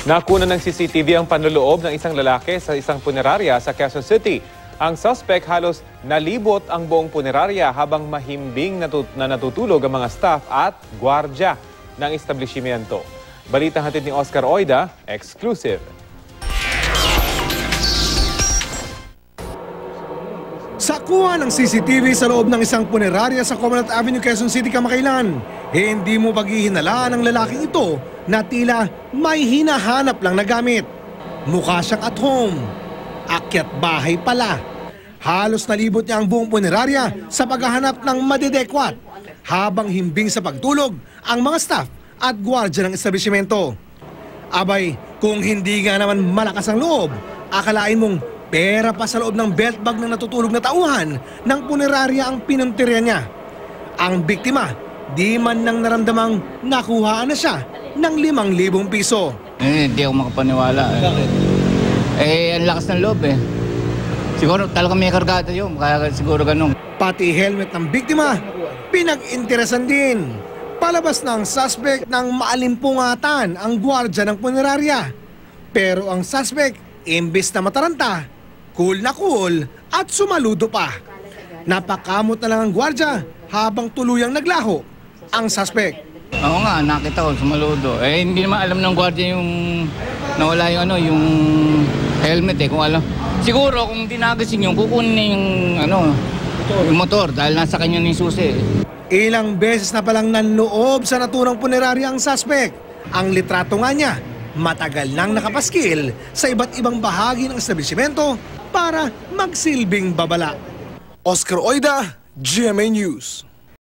Nakuna ng CCTV ang panloloob ng isang lalaki sa isang punerarya sa Quezon City. Ang suspect halos nalibot ang buong punerarya habang mahimbing na natutulog ang mga staff at gwardya ng establishmento. Balitang hatid ni Oscar Oida, exclusive. Sa kuha ng CCTV sa loob ng isang punerarya sa Comonwealth Avenue, Quezon City kamakailan, hindi mo paghihinalaan ng lalaking ito na tila may hinahanap lang na gamit. Mukha siyang at home. Akyat bahay pala. Halos nalibot niya ang buong punerarya sa paghahanap ng madidekwat habang himbing sa pagtulog ang mga staff at gwardya ng establishmento. Abay, kung hindi nga naman malakas ang loob, akalain mong pera pa sa loob ng belt bag ng natutulog na tauhan ng punerarya ang pinuntirya niya. Ang biktima, di man nang naramdamang nakuhaan na siya ng 5,000 piso. Hindi ako makapaniwala. Ang lakas ng loob eh. Siguro talagang may kargada yun, kaya siguro ganun. Pati helmet ng biktima, pinag-interesan din. Palabas ng suspect ng maalimpungatan ang gwardya ng punerarya. Pero ang suspect, imbis na mataranta, cool na cool at sumaludo pa. Napakamot na lang ang gwardya habang tuluyang naglaho ang suspect. Oo nga, nakita ko, sumaludo. Hindi naman alam ng gwardya yung nawala yung helmet kung alam. Siguro kung dinagising yung kukunin na yung motor dahil nasa kanya na yung susi. Ilang beses na palang nanloob sa naturang punerarya ang suspect. Ang litrato nga niya, matagal nang nakapaskil sa iba't ibang bahagi ng establishmento para magsilbing babala. Oscar Oida, GMA News.